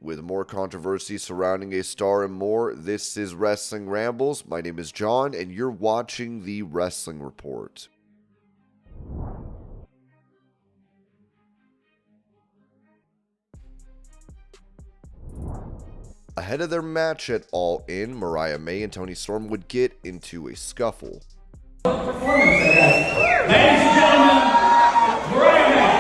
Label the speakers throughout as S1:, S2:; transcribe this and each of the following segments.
S1: With more controversy surrounding a star and more, this is Wrestling Rambles. My name is John, and you're watching the Wrestling Report. Ahead of their match at All In, Mariah May and Toni Storm would get into a scuffle.
S2: Ladies and gentlemen, Mariah May.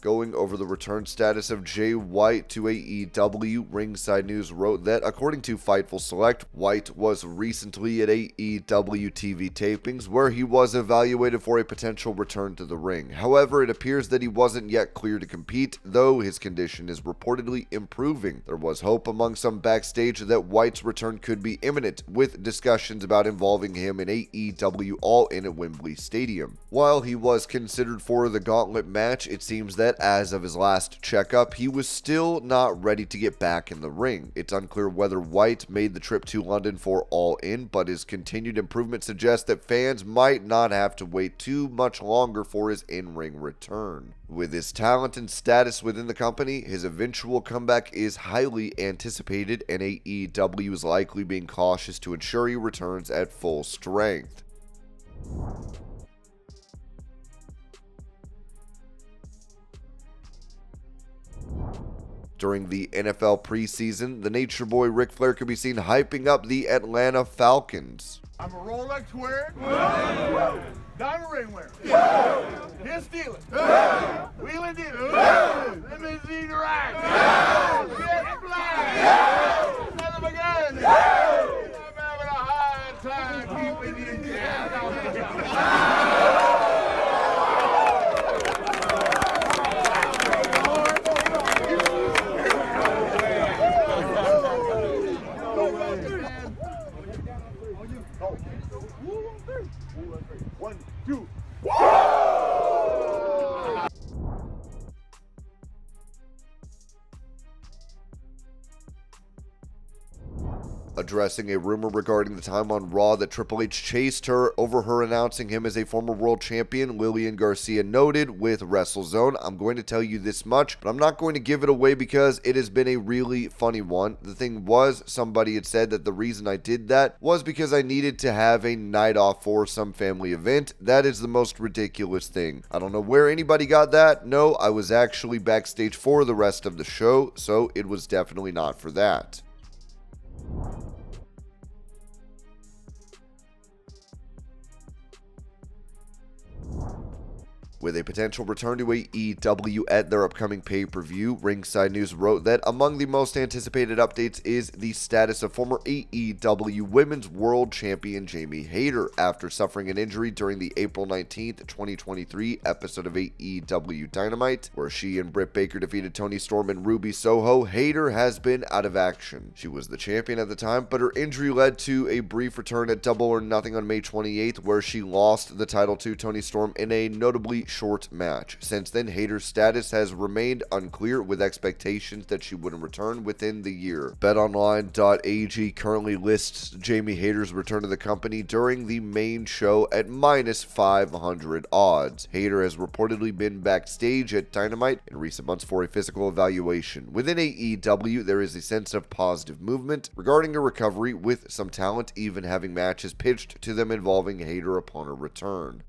S1: Going over the return status of Jay White to AEW, Ringside News wrote that, according to Fightful Select, White was recently at AEW TV tapings where he was evaluated for a potential return to the ring. However, it appears that he wasn't yet clear to compete, though his condition is reportedly improving. There was hope among some backstage that White's return could be imminent, with discussions about involving him in AEW All In at Wembley Stadium. While he was considered for the gauntlet match, it seems that as of his last checkup, he was still not ready to get back in the ring. It's unclear whether White made the trip to London for All In, but his continued improvement suggests that fans might not have to wait too much longer for his in-ring return. With his talent and status within the company, his eventual comeback is highly anticipated, and AEW is likely being cautious to ensure he returns at full strength. During the NFL preseason, the Nature Boy Ric Flair could be seen hyping up the Atlanta Falcons.
S3: I'm a Rolex wearing, diamond ring wearing, his stealing, wheeling dealing, limousine ride, jet flying, son of a gun. I'm having a hard time keeping you down. One, two.
S1: Addressing a rumor regarding the time on Raw that Triple H chased her over her announcing him as a former world champion, LILIAN Garcia noted with WrestleZone, "I'm going to tell you this much, but I'm not going to give it away because it has been a really funny one. The thing was, somebody had said that the reason I did that was because I needed to have a night off for some family event. That is the most ridiculous thing. I don't know where anybody got that. No, I was actually backstage for the rest of the show, so it was definitely not for that." With a potential return to AEW at their upcoming pay-per-view, Ringside News wrote that among the most anticipated updates is the status of former AEW Women's World Champion Jamie Hayter after suffering an injury during the April 19th, 2023 episode of AEW Dynamite, where she and Britt Baker defeated Toni Storm and Ruby Soho. Hayter has been out of action. She was the champion at the time, but her injury led to a brief return at Double or Nothing on May 28th, where she lost the title to Toni Storm in a notably short match. Since then, Hayter's status has remained unclear, with expectations that she wouldn't return within the year. BetOnline.ag currently lists Jamie Hayter's return to the company during the main show at -500 odds. Hayter has reportedly been backstage at Dynamite in recent months for a physical evaluation. Within AEW, there is a sense of positive movement regarding a recovery, with some talent even having matches pitched to them involving Hayter upon her return.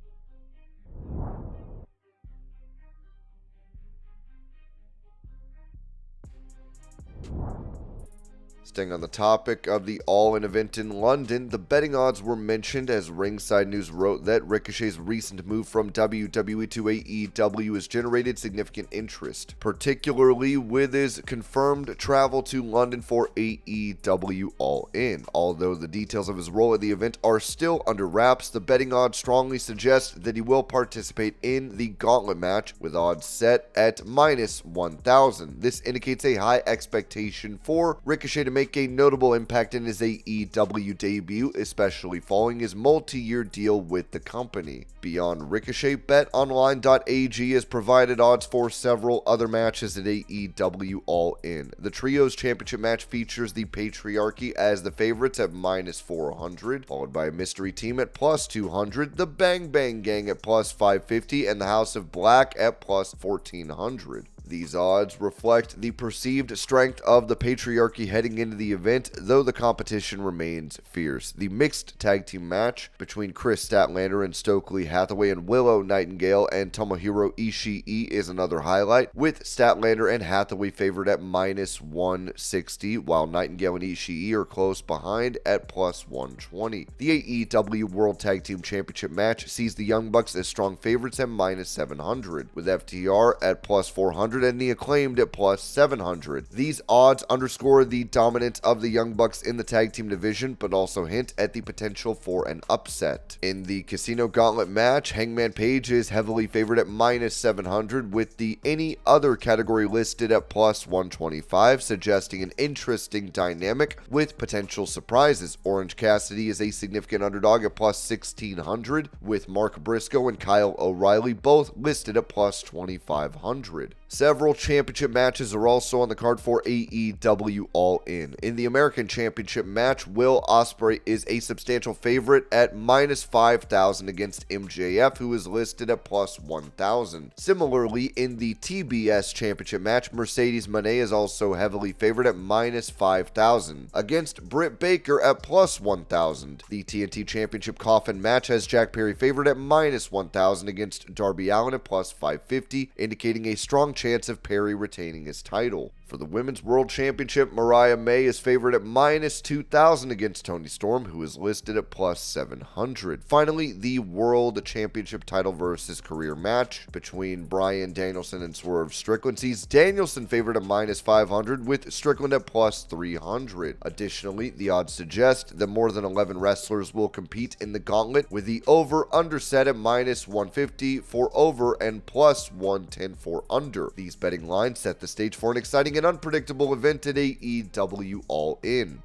S1: Staying on the topic of the All-In event in London, the betting odds were mentioned as Ringside News wrote that Ricochet's recent move from WWE to AEW has generated significant interest, particularly with his confirmed travel to London for AEW All-In. Although the details of his role at the event are still under wraps, the betting odds strongly suggest that he will participate in the gauntlet match, with odds set at minus 1,000. This indicates a high expectation for Ricochet to make a notable impact in his AEW debut, especially following his multi-year deal with the company. Beyond Ricochet, BetOnline.ag has provided odds for several other matches at AEW All-In. The Trios Championship match features the Patriarchy as the favorites at minus 400, followed by a mystery team at plus 200, the Bang Bang Gang at plus 550, and the House of Black at plus 1400. These odds reflect the perceived strength of the Patriarchy heading into the event, though the competition remains fierce. The mixed tag team match between Chris Statlander and Stokely Hathaway and Willow Nightingale and Tomohiro Ishii is another highlight, with Statlander and Hathaway favored at minus 160, while Nightingale and Ishii are close behind at plus 120. The AEW World Tag Team Championship match sees the Young Bucks as strong favorites at minus 700, with FTR at plus 400 and the Acclaimed at plus 700. These odds underscore the dominance of the Young Bucks in the tag team division, but also hint at the potential for an upset. In the Casino Gauntlet match, Hangman Page is heavily favored at minus 700, with the any other category listed at plus 125, suggesting an interesting dynamic with potential surprises. Orange Cassidy is a significant underdog at plus 1600, with Mark Briscoe and Kyle O'Reilly both listed at plus 2500. Several championship matches are also on the card for AEW All-In. In the American Championship match, Will Ospreay is a substantial favorite at minus 5,000 against MJF, who is listed at plus 1,000. Similarly, in the TBS Championship match, Mercedes Moné is also heavily favored at minus 5,000 against Britt Baker at plus 1,000. The TNT Championship Coffin match has Jack Perry favored at minus 1,000 against Darby Allin at plus 550, indicating a strong chance of Perry retaining his title. For the Women's World Championship, Mariah May is favored at minus 2,000 against Toni Storm, who is listed at plus 700. Finally, the World Championship title versus career match between Bryan Danielson and Swerve Strickland sees Danielson favored at minus 500, with Strickland at plus 300. Additionally, the odds suggest that more than 11 wrestlers will compete in the gauntlet, with the over-under set at minus 150 for over and plus 110 for under. These betting lines set the stage for an exciting and unpredictable event at AEW All-In.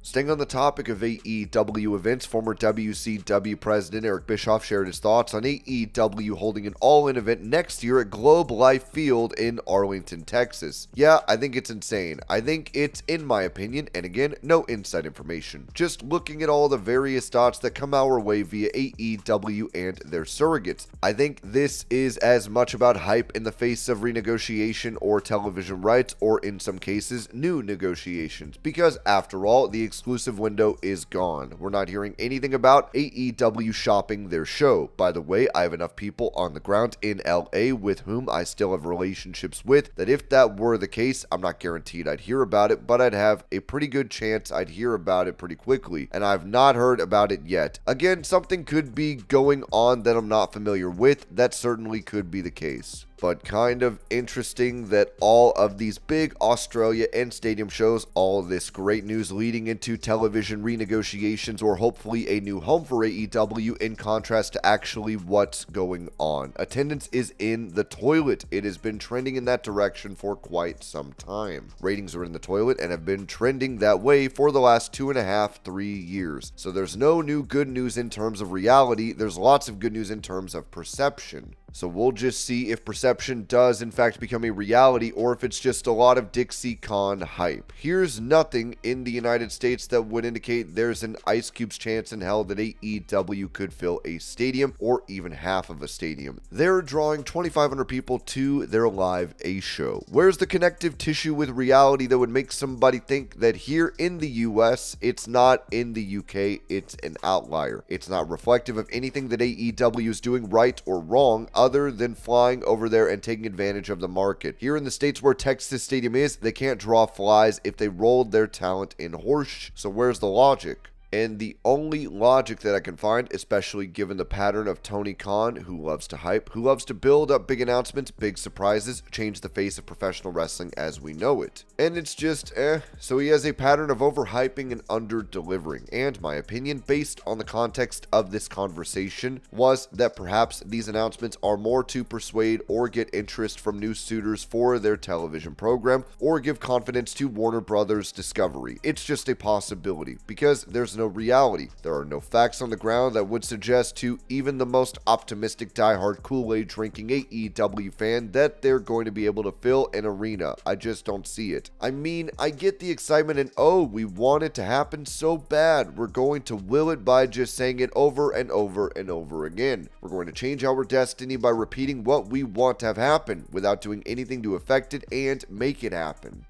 S1: Staying on the topic of AEW events, former WCW President Eric Bischoff shared his thoughts on AEW holding an all-in event next year at Globe Life Field in Arlington, Texas. Yeah, I think it's insane. I think it's, in my opinion, and again, no inside information, just looking at all the various dots that come our way via AEW and their surrogates. I think this is as much about hype in the face of renegotiation or television rights, or in some cases, new negotiations, because after all, the exclusive window is gone. We're not hearing anything about AEW shopping their show. By the way, I have enough people on the ground in LA with whom I still have relationships with that if that were the case, I'm not guaranteed I'd hear about it, but I'd have a pretty good chance I'd hear about it pretty quickly, and I've not heard about it yet. Again, something could be going on that I'm not familiar with. That certainly could be the case. But kind of interesting that all of these big Australia and stadium shows, all this great news leading into television renegotiations or hopefully a new home for AEW, in contrast to actually what's going on. Attendance is in the toilet. It has been trending in that direction for quite some time. Ratings are in the toilet and have been trending that way for the last 2.5-3 years. So there's no new good news in terms of reality. There's lots of good news in terms of perception. So we'll just see if perception does in fact become a reality or if it's just a lot of DixieCon hype. Here's nothing in the United States that would indicate there's an Ice Cube's chance in hell that AEW could fill a stadium or even half of a stadium. They're drawing 2,500 people to their Live A show. Where's the connective tissue with reality that would make somebody think that here in the US, it's not in the UK, it's an outlier. It's not reflective of anything that AEW is doing right or wrong, other than flying over there and taking advantage of the market. Here in the States where Texas Stadium is, they can't draw flies if they rolled their talent in horse. So where's the logic? And the only logic that I can find, especially given the pattern of Tony Khan, who loves to hype, who loves to build up big announcements, big surprises, change the face of professional wrestling as we know it. And it's just, so he has a pattern of overhyping and under-delivering. And my opinion, based on the context of this conversation, was that perhaps these announcements are more to persuade or get interest from new suitors for their television program, or give confidence to Warner Brothers Discovery. It's just a possibility, because there's no reality. There are no facts on the ground that would suggest to even the most optimistic diehard Kool-Aid drinking AEW fan that they're going to be able to fill an arena. I just don't see it. I mean, I get the excitement and oh, we want it to happen so bad. We're going to will it by just saying it over and over and over again. We're going to change our destiny by repeating what we want to have happen without doing anything to affect it and make it happen.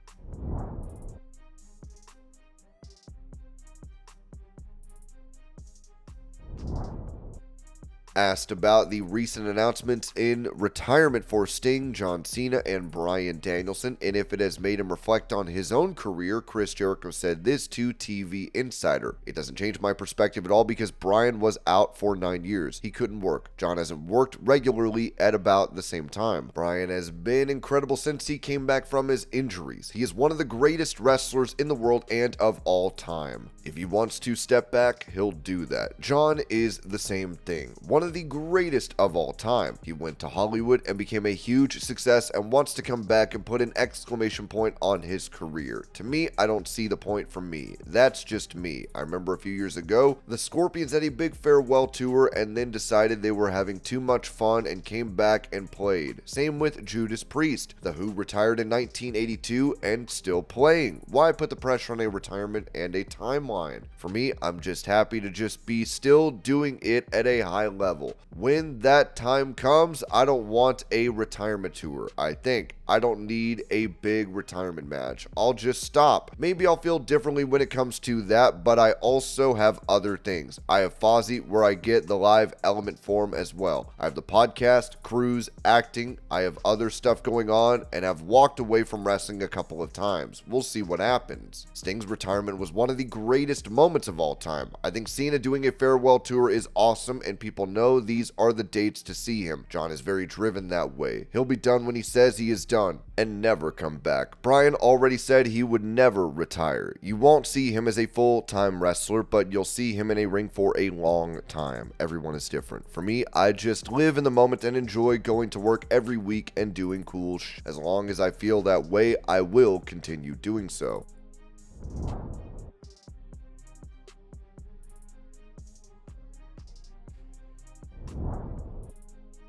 S1: Asked about the recent announcements in retirement for Sting, John Cena, and Bryan Danielson, and if it has made him reflect on his own career, Chris Jericho said this to TV Insider. It doesn't change my perspective at all because Bryan was out for 9 years. He couldn't work. John hasn't worked regularly at about the same time. Bryan has been incredible since he came back from his injuries. He is one of the greatest wrestlers in the world and of all time. If he wants to step back, he'll do that. John is the same thing. One of the greatest of all time. He went to Hollywood and became a huge success and wants to come back and put an exclamation point on his career. To me, I don't see the point for me. That's just me. I remember a few years ago, the Scorpions had a big farewell tour and then decided they were having too much fun and came back and played. Same with Judas Priest. The Who retired in 1982 and still playing. Why put the pressure on a retirement and a timeline? For me, I'm just happy to just be still doing it at a high level. When that time comes, I don't want a retirement tour. I don't need a big retirement match. I'll just stop. Maybe I'll feel differently when it comes to that, but I also have other things. I have Fozzy where I get the live element form as well. I have the podcast, cruise, acting. I have other stuff going on and have walked away from wrestling a couple of times. We'll see what happens. Sting's retirement was one of the greatest moments of all time. I think Cena doing a farewell tour is awesome and people know these are the dates to see him. John is very driven that way. He'll be done when he says he is done and never come back. Bryan already said he would never retire. You won't see him as a full-time wrestler, but you'll see him in a ring for a long time. Everyone is different. For me, I just live in the moment and enjoy going to work every week and doing cool As long as I feel that way, I will continue doing so.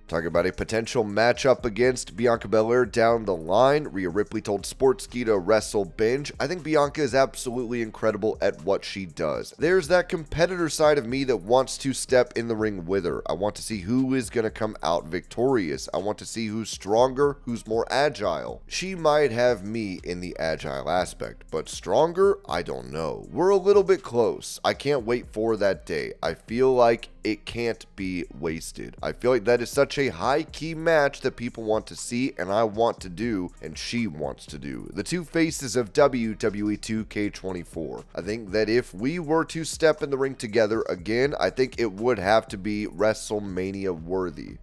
S1: Talking about a potential matchup against Bianca Belair down the line. Rhea Ripley told Sportskeeda to wrestle binge. I think Bianca is absolutely incredible at what she does. There's that competitor side of me that wants to step in the ring with her. I want to see who is going to come out victorious. I want to see who's stronger, who's more agile. She might have me in the agile aspect, but stronger? I don't know. We're a little bit close. I can't wait for that day. I feel like it can't be wasted. I feel like that is such a high-key match that people want to see and I want to do and she wants to do. The two faces of WWE 2K24. I think that if we were to step in the ring together again, I think it would have to be WrestleMania worthy.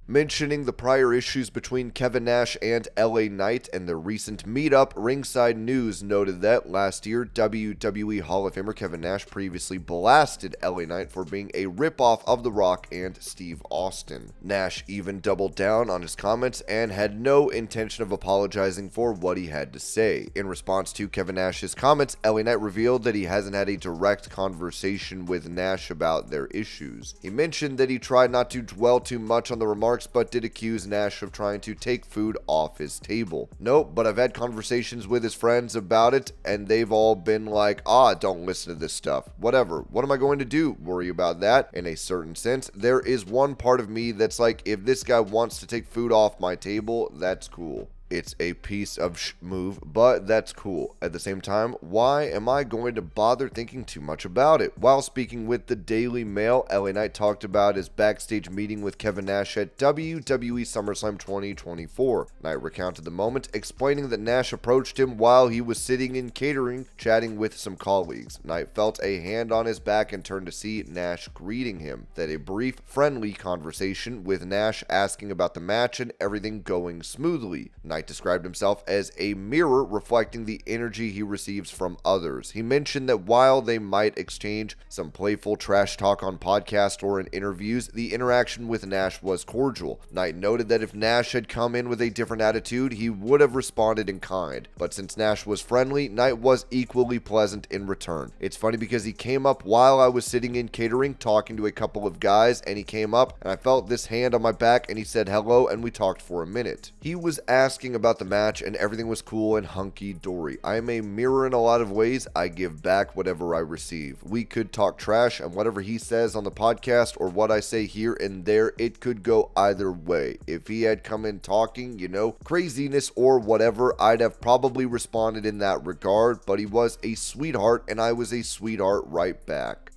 S1: Mentioning the prior issues between Kevin Nash and LA Knight and their recent meetup, Ringside News noted that last year, WWE Hall of Famer Kevin Nash previously blasted LA Knight for being a ripoff of The Rock and Steve Austin. Nash even doubled down on his comments and had no intention of apologizing for what he had to say. In response to Kevin Nash's comments, LA Knight revealed that he hasn't had a direct conversation with Nash about their issues. He mentioned that he tried not to dwell too much on the remarks, but did accuse Nash of trying to take food off his table. Nope, but I've had conversations with his friends about it, and they've all been like, don't listen to this stuff. Whatever. What am I going to do? Worry about that? In a certain sense, there is one part of me that's like, if this guy wants to take food off my table, that's cool. It's a piece of move, but that's cool. At the same time, why am I going to bother thinking too much about it? While speaking with the Daily Mail, LA Knight talked about his backstage meeting with Kevin Nash at WWE SummerSlam 2024. Knight recounted the moment, explaining that Nash approached him while he was sitting in catering, chatting with some colleagues. Knight felt a hand on his back and turned to see Nash greeting him. Then a brief, friendly conversation with Nash asking about the match and everything going smoothly. Knight described himself as a mirror reflecting the energy he receives from others. He mentioned that while they might exchange some playful trash talk on podcasts or in interviews, the interaction with Nash was cordial. Knight noted that if Nash had come in with a different attitude, he would have responded in kind. But since Nash was friendly, Knight was equally pleasant in return. It's funny because he came up while I was sitting in catering talking to a couple of guys, and he came up and I felt this hand on my back and he said hello and we talked for a minute. He was asking about the match and everything was cool and hunky-dory. I am a mirror in a lot of ways. I give back whatever I receive. We could talk trash and whatever he says on the podcast or what I say here and there, it could go either way. If he had come in talking, craziness or whatever, I'd have probably responded in that regard, but he was a sweetheart and I was a sweetheart right back.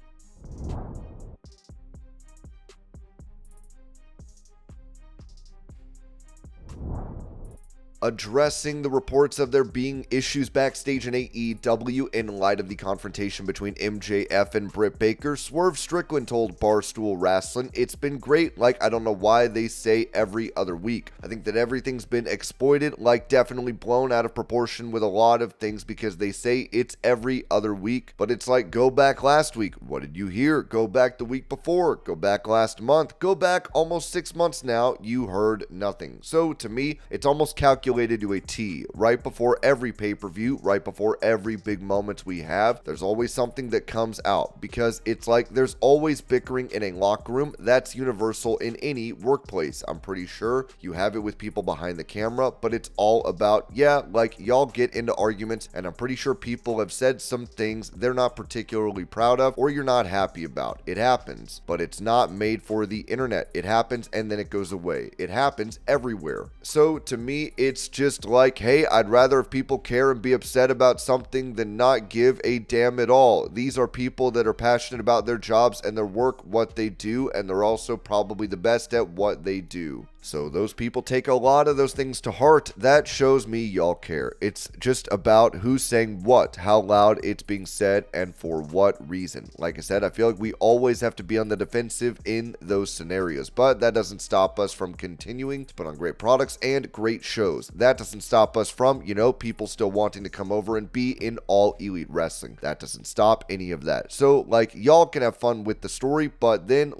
S1: Addressing the reports of there being issues backstage in AEW in light of the confrontation between MJF and Britt Baker, Swerve Strickland told Barstool Wrestling, "It's been great, I don't know why they say every other week. I think that everything's been exploited, definitely blown out of proportion with a lot of things because they say it's every other week, but it's go back last week. What did you hear? Go back the week before. Go back last month. Go back almost 6 months now. You heard nothing." So to me, it's almost calculated to a T. Right before every pay-per-view, right before every big moment we have, there's always something that comes out because it's there's always bickering in a locker room. That's universal in any workplace. I'm pretty sure you have it with people behind the camera, but it's all about, y'all get into arguments, and I'm pretty sure people have said some things they're not particularly proud of or you're not happy about. It happens, but it's not made for the internet. It happens and then it goes away. It happens everywhere. So to me, it's just hey, I'd rather if people care and be upset about something than not give a damn at all. These are people that are passionate about their jobs and their work, what they do, and they're also probably the best at what they do. So those people take a lot of those things to heart. That shows me y'all care. It's just about who's saying what, how loud it's being said, and for what reason. Like I said, I feel we always have to be on the defensive in those scenarios, but that doesn't stop us from continuing to put on great products and great shows. That doesn't stop us from, people still wanting to come over and be in All Elite Wrestling. That doesn't stop any of that. So, y'all can have fun with the story, but then,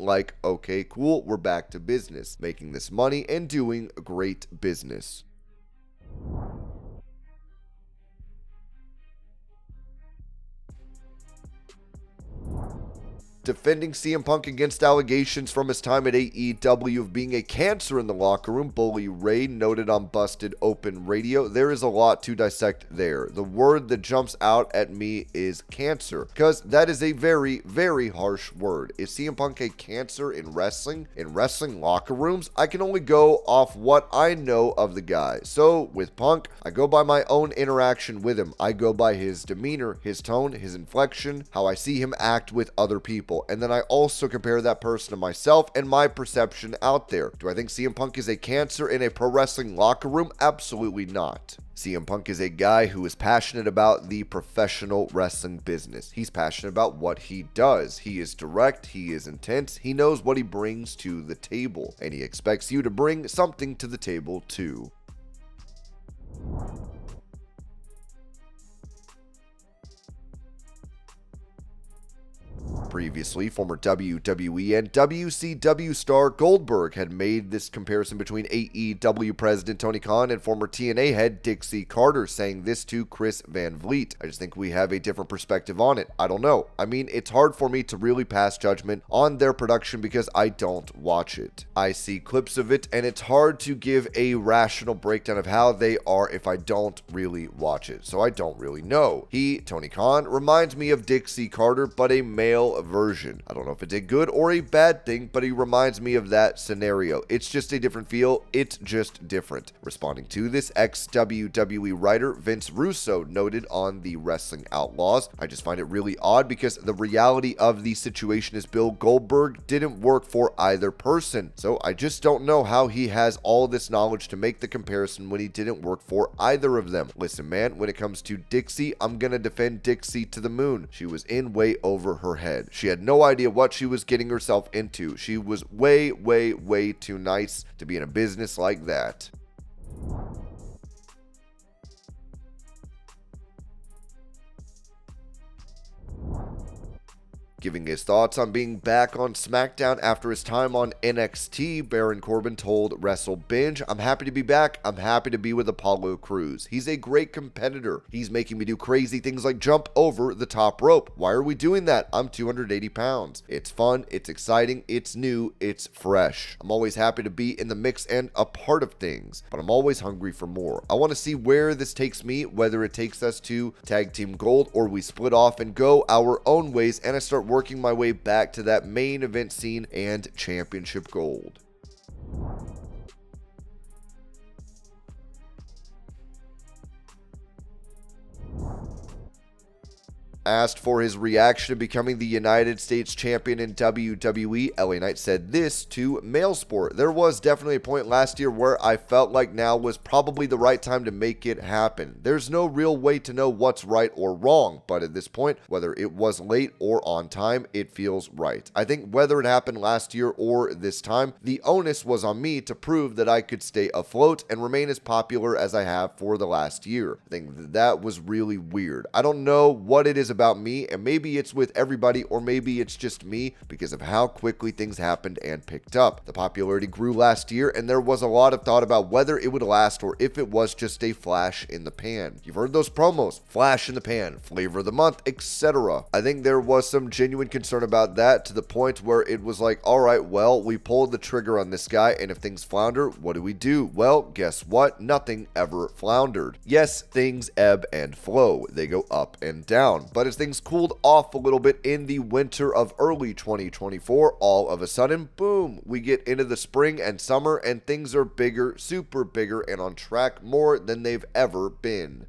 S1: okay, cool, we're back to business, making this money and doing great business. Defending CM Punk against allegations from his time at AEW of being a cancer in the locker room, Bully Ray noted on Busted Open Radio, there is a lot to dissect there. The word that jumps out at me is cancer, because that is a very, very harsh word. Is CM Punk a cancer in wrestling? In wrestling locker rooms? I can only go off what I know of the guy. So with Punk, I go by my own interaction with him. I go by his demeanor, his tone, his inflection, how I see him act with other people. And then I also compare that person to myself and my perception out there. Do I think CM Punk is a cancer in a pro wrestling locker room? Absolutely not. CM Punk is a guy who is passionate about the professional wrestling business. He's passionate about what he does. He is direct, he is intense, he knows what he brings to the table, and he expects you to bring something to the table too. Previously, former WWE and WCW star Goldberg had made this comparison between AEW president Tony Khan and former TNA head Dixie Carter, saying this to Chris Van Vliet. I just think we have a different perspective on it. I don't know. I mean, it's hard for me to really pass judgment on their production because I don't watch it. I see clips of it, and it's hard to give a rational breakdown of how they are if I don't really watch it. So I don't really know. Tony Khan, reminds me of Dixie Carter, but a male version. I don't know if it's a good or a bad thing, but he reminds me of that scenario. It's just a different feel. It's just different. Responding to this, ex-WWE writer Vince Russo noted on the Wrestling Outlaws, "I just find it really odd because the reality of the situation is Bill Goldberg didn't work for either person. So I just don't know how he has all this knowledge to make the comparison when he didn't work for either of them. Listen, man, when it comes to Dixie, I'm gonna defend Dixie to the moon. She was in way over her head. She had no idea what she was getting herself into. She was way, way, way too nice to be in a business like that." Giving his thoughts on being back on SmackDown after his time on NXT, Baron Corbin told WrestleBinge, "I'm happy to be back. I'm happy to be with Apollo Crews. He's a great competitor. He's making me do crazy things like jump over the top rope. Why are we doing that? I'm 280 pounds. It's fun, it's exciting, it's new, it's fresh. I'm always happy to be in the mix and a part of things, but I'm always hungry for more. I want to see where this takes me, whether it takes us to Tag Team Gold or we split off and go our own ways and I start working my way back to that main event scene and championship gold." Asked for his reaction to becoming the United States champion in WWE, LA Knight said this to Mailsport, "There was definitely a point last year where I felt like now was probably the right time to make it happen. There's no real way to know what's right or wrong, but at this point, whether it was late or on time, it feels right. I think whether it happened last year or this time, the onus was on me to prove that I could stay afloat and remain as popular as I have for the last year. I think that was really weird. I don't know what it is about me, and maybe it's with everybody or maybe it's just me because of how quickly things happened and picked up. The popularity grew last year and there was a lot of thought about whether it would last or if it was just a flash in the pan. You've heard those promos, flash in the pan, flavor of the month, etc. I think there was some genuine concern about that to the point where it was like, alright, well, we pulled the trigger on this guy and if things flounder, what do we do? Well, guess what? Nothing ever floundered. Yes, things ebb and flow. They go up and down, but as things cooled off a little bit in the winter of early 2024, all of a sudden, boom, we get into the spring and summer and things are bigger, super bigger, and on track more than they've ever been.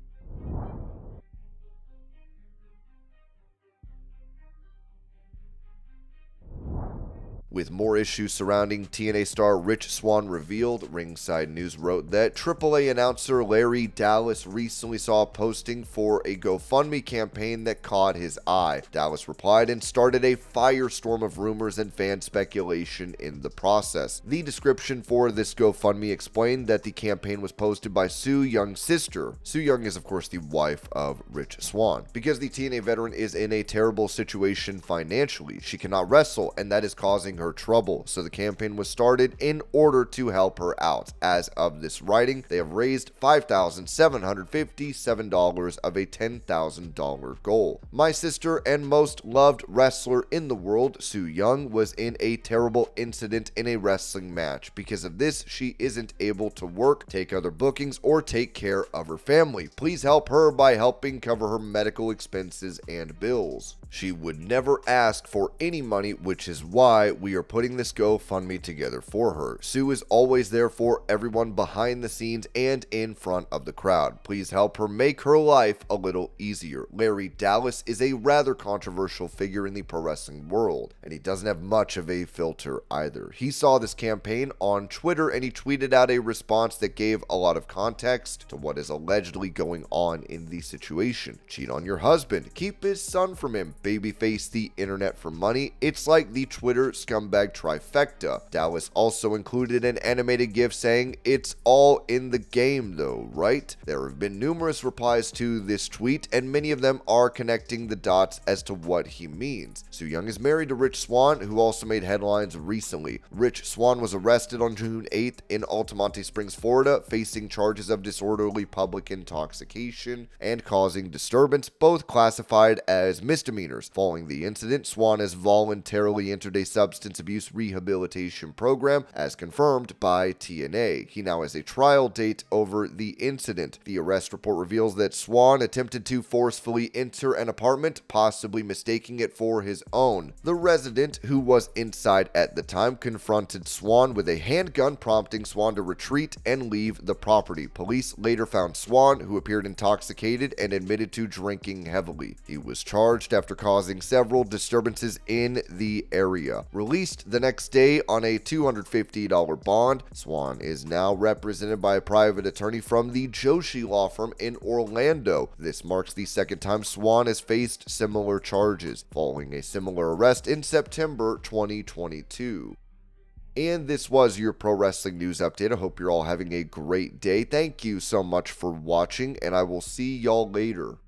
S1: With more issues surrounding TNA star Rich Swann revealed, Ringside News wrote that AAA announcer Larry Dallas recently saw a posting for a GoFundMe campaign that caught his eye. Dallas replied and started a firestorm of rumors and fan speculation in the process. The description for this GoFundMe explained that the campaign was posted by Su Young's sister. Su Young is, of course, the wife of Rich Swann. Because the TNA veteran is in a terrible situation financially, she cannot wrestle, and that is causing her trouble, so the campaign was started in order to help her out. As of this writing, they have raised $5,757 of a $10,000 goal. My sister and most loved wrestler in the world, Su Young, was in a terrible incident in a wrestling match. Because of this, she isn't able to work, take other bookings, or take care of her family. Please help her by helping cover her medical expenses and bills. She would never ask for any money, which is why we are putting this GoFundMe together for her. Sue is always there for everyone behind the scenes and in front of the crowd. Please help her make her life a little easier. Larry Dallas is a rather controversial figure in the pro wrestling world, and he doesn't have much of a filter either. He saw this campaign on Twitter and he tweeted out a response that gave a lot of context to what is allegedly going on in the situation. Cheat on your husband, keep his son from him, babyface the internet for money. It's like the Twitter scumbag trifecta. Dallas also included an animated GIF saying, "It's all in the game though, right?" There have been numerous replies to this tweet, and many of them are connecting the dots as to what he means. Su Young is married to Rich Swann, who also made headlines recently. Rich Swann was arrested on June 8th in Altamonte Springs, Florida, facing charges of disorderly public intoxication and causing disturbance, both classified as misdemeanors. minors. Following the incident, Swann has voluntarily entered a substance abuse rehabilitation program, as confirmed by TNA. He now has a trial date over the incident. The arrest report reveals that Swann attempted to forcefully enter an apartment, possibly mistaking it for his own. The resident, who was inside at the time, confronted Swann with a handgun, prompting Swann to retreat and leave the property. Police later found Swann, who appeared intoxicated and admitted to drinking heavily. He was charged after causing several disturbances in the area. Released the next day on a $250 bond, Swann is now represented by a private attorney from the Joshi law firm in Orlando. This marks the second time Swann has faced similar charges, following a similar arrest in September 2022. And this was your pro wrestling news update. I hope you're all having a great day. Thank you so much for watching, and I will see y'all later.